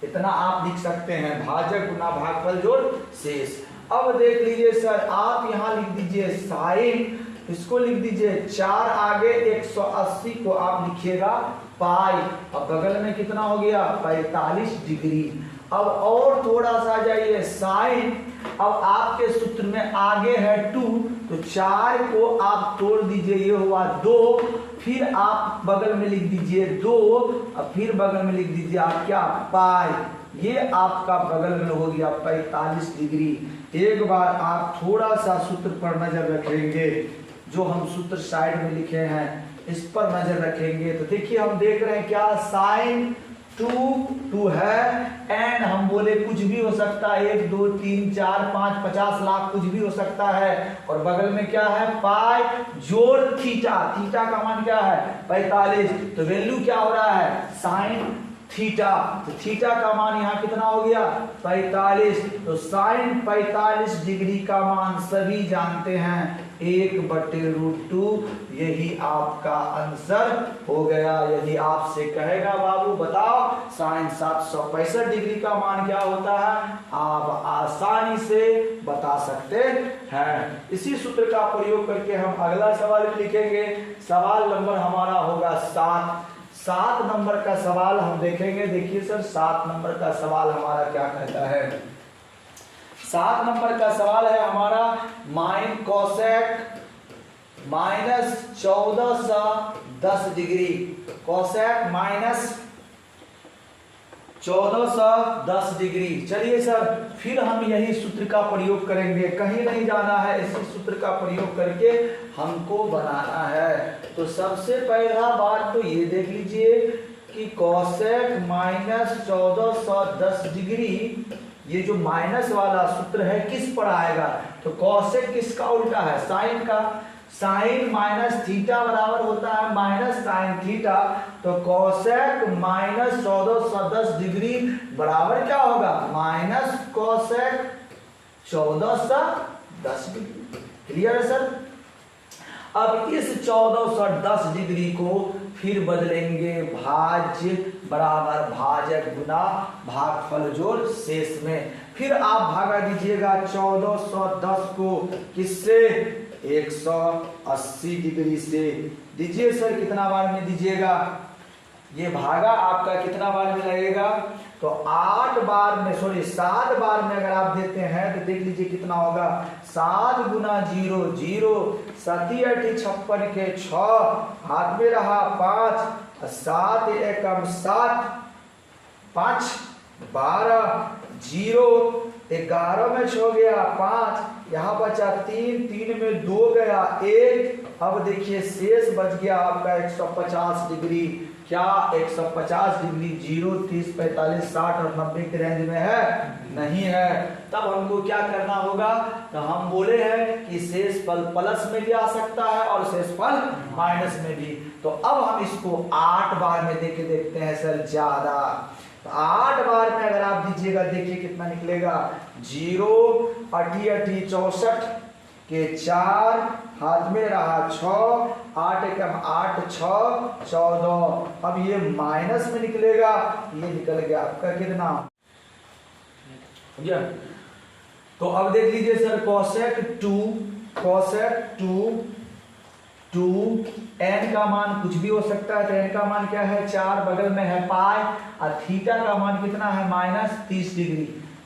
इतना आप लिख सकते हैं, भाजक गुना भागफल जोड़ शेष। अब देख लीजिए सर, आप यहाँ लिख दीजिए साइन, इसको लिख दीजिए 4 आगे 180 को आप लिखिएगा पाई, अब बगल में कितना हो गया 45 डिग्री। अब और थोड़ा सा जाइए साइन, अब आपके सूत्र में आगे है 2, तो 4 को आप तोड़ दीजिए, ये हुआ 2, फिर आप बगल में लिख दीजिए 2, और फिर बगल में लिख दीजिए आप क्या पाई, ये आपका बगल में हो गया 45 डिग्री। एक बार आप थोड़ा सा सूत्र पर नजर रखेंगे, जो हम सूत्र साइड में लिखे हैं इस पर नजर रखेंगे, तो देखिए हम देख रहे हैं क्या, साइन टू है, एंड हम बोले कुछ भी हो सकता है, 1 2 3 4 5 50 लाख कुछ भी हो सकता है, और बगल में क्या है पाई जोड़ थीटा, थीटा का मान क्या है 45, तो वैल्यू क्या हो रहा है साइन थीटा, तो थीटा का मान यहाँ कितना हो गया 45, तो साइन 45 डिग्री का मान सभी जानते हैं 1/√2, यही आपका आंसर हो गया। यदि आपसे कहेगा बाबू बताओ साइन 765 डिग्री का मान क्या होता है, आप आसानी से बता सकते हैं। इसी सूत्र का प्रयोग करके हम अगला सवाल लिखेंगे। सवाल नंबर हमारा होगा 7 नंबर का सवाल हम देखेंगे। देखिए सर 7 नंबर का सवाल हमारा क्या कहता है। 7 नंबर का सवाल है हमारा mine cosec -1410 degree, cosec -1410 degree. चलिए सर फिर हम यही सूत्र का प्रयोग करेंगे, कहीं नहीं जाना है, इसी सूत्र का प्रयोग करके हमको बनाना है। तो सबसे पहला बात तो ये देख लीजिए कि कोसेक -1410 डिग्री, ये जो माइनस वाला सूत्र है किस पर आएगा, तो कोसेक किसका उल्टा है साइन का, साइन माइनस थीटा बराबर होता है माइनस साइन थीटा, तो कोसेक -1410 डिग्री बराबर क्या होगा माइनस कोसेक 1410 डिग्री। क्लियर है सर। अब इस 1410 डिग्री को फिर बदलेंगे भाज्य बराबर भाजक गुना भागफल जोड़ शेष में, फिर आप भागा दीजिएगा 1410 को किससे 180 डिग्री से। दीजिए सर कितना बार में दीजिएगा, ये भागा आपका कितना बार में लगेगा, तो 7 बार में अगर आप देते हैं तो देख लीजिए कितना होगा 7 गुना 0 0, 7 8 56 के 6, हाथ में रहा 5, 7 एकम 7, 5 12, 0 11 में 6 गया 5, यहाँ बचा 3 3 में 2 गया 1। अब देखिए शेष बच गया आपका 150 डिग्री। क्या 150 डिग्री 0 30 45 60 और 90 के रेंज में है, नहीं है। तब हमको क्या करना होगा, तो हम बोले हैं कि शेष फल प्लस में भी आ सकता है और शेष फल माइनस में भी। तो अब हम इसको 8 बार में देके देखते हैं सर ज्यादा। तो 8 बार में अगर आप दीजिएगा देखिए कितना निकलेगा 0 8 8 64 के 4, हाथ में रहा 6, 8 एकम 8 6 14। अब ये माइनस में निकलेगा, ये निकल गया आपका कितना, तो अब देख लीजिए सर कोसेक 2 n का मान कुछ भी हो सकता है, तो n का मान क्या है 4, बगल में है पाई, और थीटा का मान कितना है -30 डिग्री।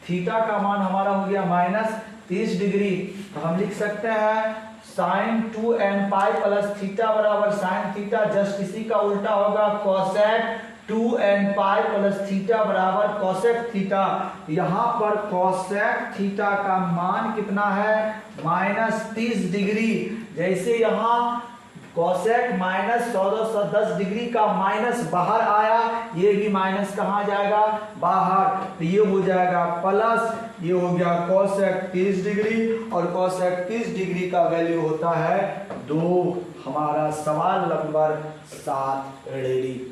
थीटा का मान हमारा हो गया -30 डिग्री, तो हम लिख सकते हैं sine 2n pi plus theta बराबर साइन थीटा, जस्ट इसी का उल्टा होगा cosec 2n pi plus theta बराबर कोसेक थीटा। यहाँ पर कोसेक थीटा का मान कितना है -30 डिग्री। जैसे यहाँ कोसेक -1410 डिग्री का माइनस बाहर आया, ये भी माइनस कहाँ जाएगा बाहर, तो ये हो जाएगा प्लस, ये हो गया कोसेक 30 डिग्री, और कोसेक 30 डिग्री का वैल्यू होता है 2। हमारा सवाल नंबर 7 रेडी।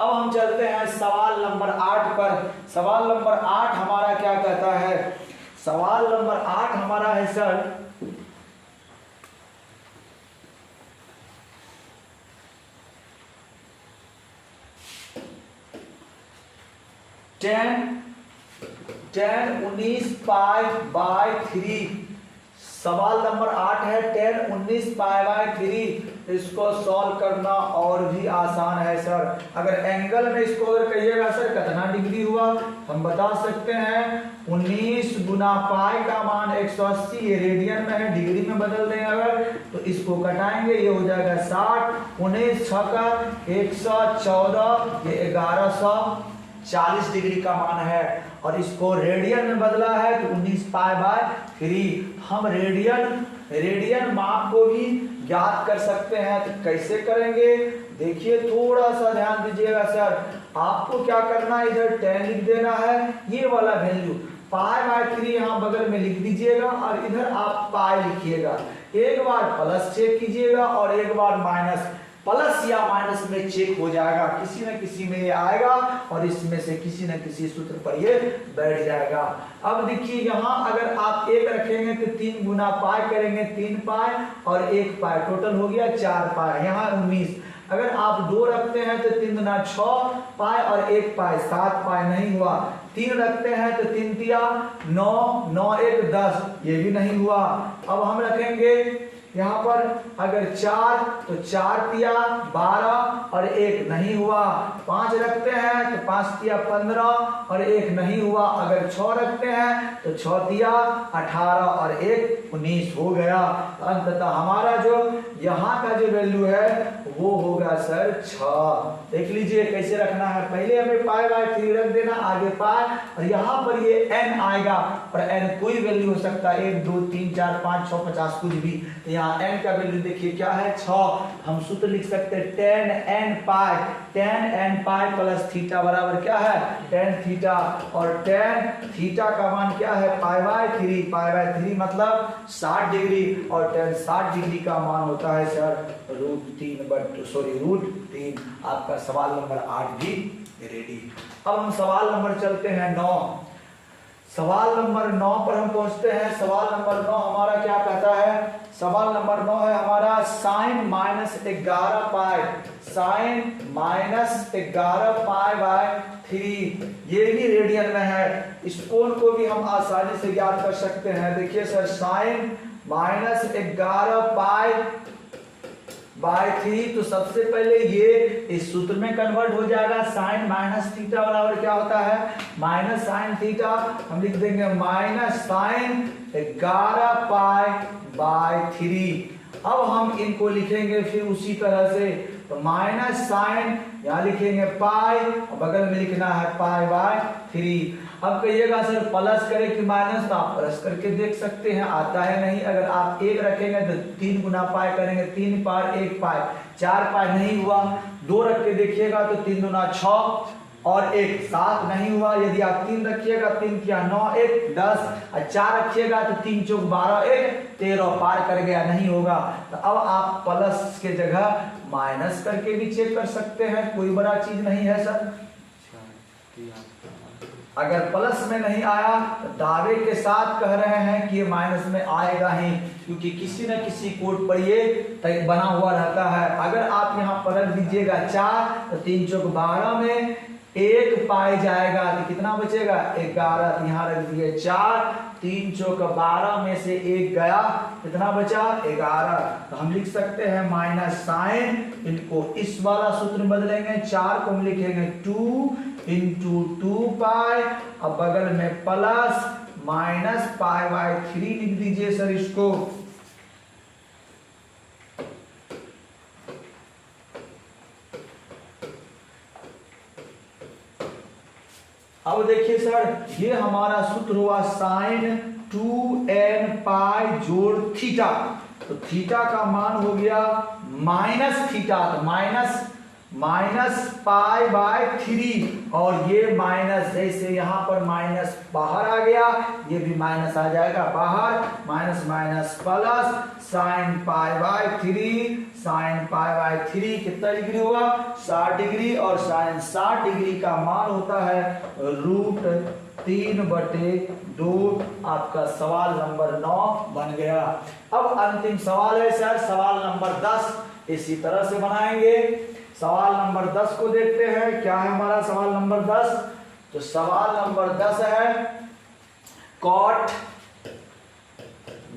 अब हम चलते हैं सवाल नंबर 8 पर। सवाल नंबर 8 हमारा क्या कहता है, सवाल नंबर 8 हमारा है सर 10 19 पाई बाय 3। सवाल नंबर 8 है 10 19 पाई बाय 3। इसको सॉल्व करना और भी आसान है सर। अगर एंगल में इसको अगर कहिएगा सर कितना डिग्री हुआ, हम बता सकते हैं 19 गुना पाई का मान 180, ये रेडियन में है, डिग्री में बदल दें अगर तो इसको घटाएंगे, ये हो जाएगा 60, 19 6 का 114, ये 1140 डिग्री का मान है, और इसको रेडियन में बदला है तो 19 पाई बाय 3। हम रेडियन माप को भी ज्ञात कर सकते हैं, तो कैसे करेंगे देखिए, थोड़ा सा ध्यान दीजिएगा सर। आपको क्या करना है, इधर 10 लिख देना है, ये वाला वैल्यू पाई बाय 3 यहाँ बगल में लिख दीजिएगा और इधर आप पाई लिखिएगा। एक बार प्लस चेक कीजिएगा और एक बार माइनस, प्लस या माइनस में चेक हो जाएगा, किसी न किसी में ये आएगा और इसमें से किसी न किसी सूत्र पर ये बैठ जाएगा। अब देखिए यहाँ अगर आप 1 रखेंगे तो 3 गुना पाई करेंगे 3 पाई और 1 पाई, टोटल हो गया 4 पाई, यहाँ 19। अगर आप 2 रखते हैं तो 3 गुना 6 पाई और 1 पाई 7 पाई, नहीं हुआ। 3 रखते हैं तो 3 तिया 9, 9 1 10, ये भी नहीं हुआ। अब हम रखेंगे यहाँ पर अगर 4 तो 4 तिया 12 और 1 नहीं हुआ। 5 रखते हैं तो 5 तिया 15 और 1 नहीं हुआ। अगर 6 रखते हैं तो 6 तिया 18 और 1 19 हो गया। अंततः हमारा जो यहाँ का जो वैल्यू है वो होगा सर 6। देख लीजिए कैसे रखना है, पहले हमें पाई बाय 3 रख देना, आगे पाई और यहाँ पर ये n आएगा और n कोई वैल्यू हो सकता है, 1 2 3 4 5 6 50 कुछ भी। तो यहाँ n का वैल्यू देखिए क्या है 6। हम सूत्र लिख सकते हैं 10n पाई, 10n पाई प्लस थीटा बराबर क्या है 10 थीटा, और 10 थीटा का मान क्या है पाई बाय 3, पाई बाय 3 मतलब 60 डिग्री और 10 60 डिग्री का मान होता है सर √3। आपका सवाल नंबर 8 भी रेडी। अब हम सवाल नंबर चलते हैं 9। सवाल नंबर 9 पर हम पहुंचते हैं। सवाल नंबर 9 हमारा क्या कहता है, सवाल नंबर 9 है हमारा sine minus 11 pi, sine minus 11 pi by 3, ये भी रेडियन में है। इस कोण को भी हम आसानी से ज्ञात कर सकते हैं। देखिए sir sine minus 11 pi by 3, तो सबसे पहले ये इस सूत्र में कन्वर्ट हो जाएगा। साइन माइनस थीटा बराबर क्या होता है माइनस साइन थीटा, हम लिख देंगे माइनस साइन 11 पाई बाय 3। अब हम इनको लिखेंगे फिर उसी तरह से, तो माइनस साइन यहाँ लिखेंगे पाई और बगल में लिखना है पाई बाय 3। अब कहिएगा सर प्लस करें कि माइनस, तो आप प्लस करके देख सकते हैं, आता है नहीं। अगर आप 1 रखेंगे तो 3 गुना पाई करेंगे, 3 पार 1 पाई 4 पाई, नहीं हुआ। 2 रख के देखिएगा तो 3 दूना 6 और 1 7, नहीं हुआ। यदि आप 3 रखिएगा 3 किया 9 1 10 और 4 रखिएगा तो 3 चौक 12 1 13, पार कर गया, नहीं होगा। तो अब आप प्लस के जगह माइनस करके भी चेक कर सकते हैं, कोई बड़ा चीज नहीं है सर। अगर प्लस में नहीं आया तो दावे के साथ कह रहे हैं कि ये माइनस में आएगा ही, क्योंकि किसी न किसी कोड पर ये बना हुआ रहता है। अगर आप यहाँ पर रख दीजिएगा 4 तो 3 चौक 12 में 1 पाई जाएगा तो कितना बचेगा 11, तो यहाँ रख दिए 4, 3 चौक 12 में से 1 गया, कितना बचा 11। तो हम लिख सकते हैं माइनस साइन, इनको इस वाला सूत्र में बदलेंगे, 4 को हम लिखेंगे 2 इंटू 2 पाई, अब बगल में प्लस माइनस पाई बाय 3 लिख दीजिए सर इसको। अब देखिए सर ये हमारा सूत्र हुआ साइन 2n पाई जोड़ थीटा, तो थीटा का मान हो गया माइनस थीटा, तो माइनस पाई बाय 3, और ये माइनस जैसे यहाँ पर माइनस बाहर आ गया ये भी माइनस आ जाएगा बाहर, minus minus plus sine pi by 3, sine pi by 3 कितना डिग्री हुआ 60 डिग्री, और साइन 60 डिग्री का मान होता है √3/2। आपका सवाल नंबर 9 बन गया। अब अंतिम सवाल है सर सवाल नंबर 10, इसी तरह से बनाएंगे। सवाल नंबर 10 को देखते हैं, क्या है हमारा सवाल नंबर 10। तो सवाल नंबर 10 है cot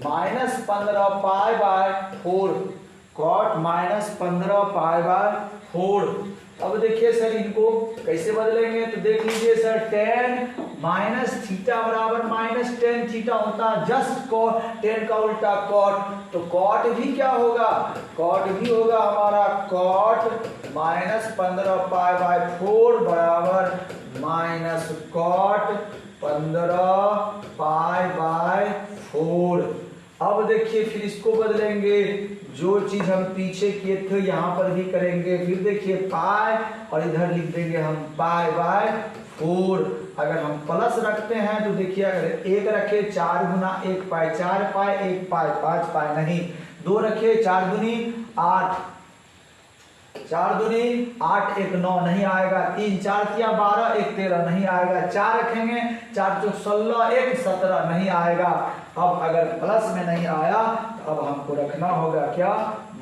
-15 pi by 4, cot -15 pi by 4। अब देखिए सर इनको कैसे बदलेंगे, तो देख लीजिए सर tan माइनस थीटा बराबर माइनस tan थीटा होता है, जस्ट कॉट, tan का उल्टा कॉट, तो कॉट भी क्या होगा, कॉट भी होगा हमारा कॉट -15 पाई बाय 4 बराबर माइनस कॉट 15 पाई बाय 4। अब देखिए फिर इसको बदलेंगे, जो चीज हम पीछे किए थे यहाँ पर भी करेंगे। फिर देखिए पाई और इधर लिख देंगे हम पाई बाय 4। अगर हम प्लस रखते हैं तो देखिए अगर 1 रखे 4 गुना 1 पाई 4 पाई 1 पाई 5 पाई, नहीं 2 रखे 4 दूनी 8 4 दूनी 8 1 9 नहीं आएगा। 3 4 किया 12 1 13 नहीं आएगा। 4 रखेंगे 4 चौक 16 1 17 नहीं आएगा। अब अगर प्लस में नहीं आया तो अब हमको रखना होगा क्या,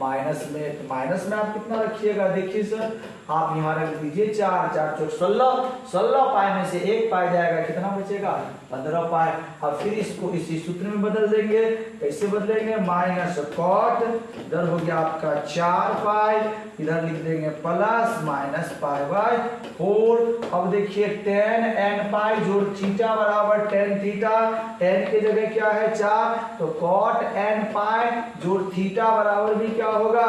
माइनस में। तो माइनस में आप कितना रखिएगा, देखिए सर आप यहाँ रख दीजिए 4 4 चौक 16 16 पाई में से 1 पाई जाएगा, कितना बचेगा 15 पाई। अब फिर इसको इसी सूत्र में बदल देंगे। कैसे बदलेंगे, माइनस कॉट इधर हो गया आपका 4 पाई, इधर लिख देंगे प्लस माइनस पाई बाय 4। अब देखिए tan n पाई जोड़ थीटा बराबर tan थीटा, tan की जगह क्या है 4, तो cot n पाई जोड़ थीटा बराबर भी क्या होगा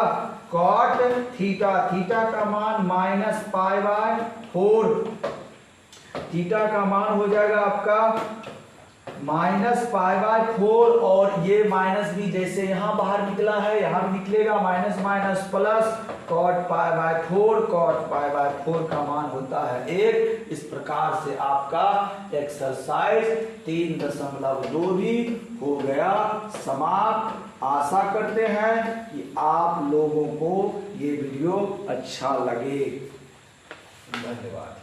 cot थीटा। थीटा का मान माइनस पाई बाय 4, थीटा का मान हो जाएगा आपका माइनस पाई बाय 4। और ये माइनस भी जैसे यहाँ बाहर निकला है यहाँ भी निकलेगा, minus minus plus cot pi by 4, cot pi by 4 का मान होता है 1। इस प्रकार से आपका एक्सरसाइज 3.2 भी हो गया समाप्त। आशा करते हैं कि आप लोगों को ये वीडियो अच्छा लगे। धन्यवाद।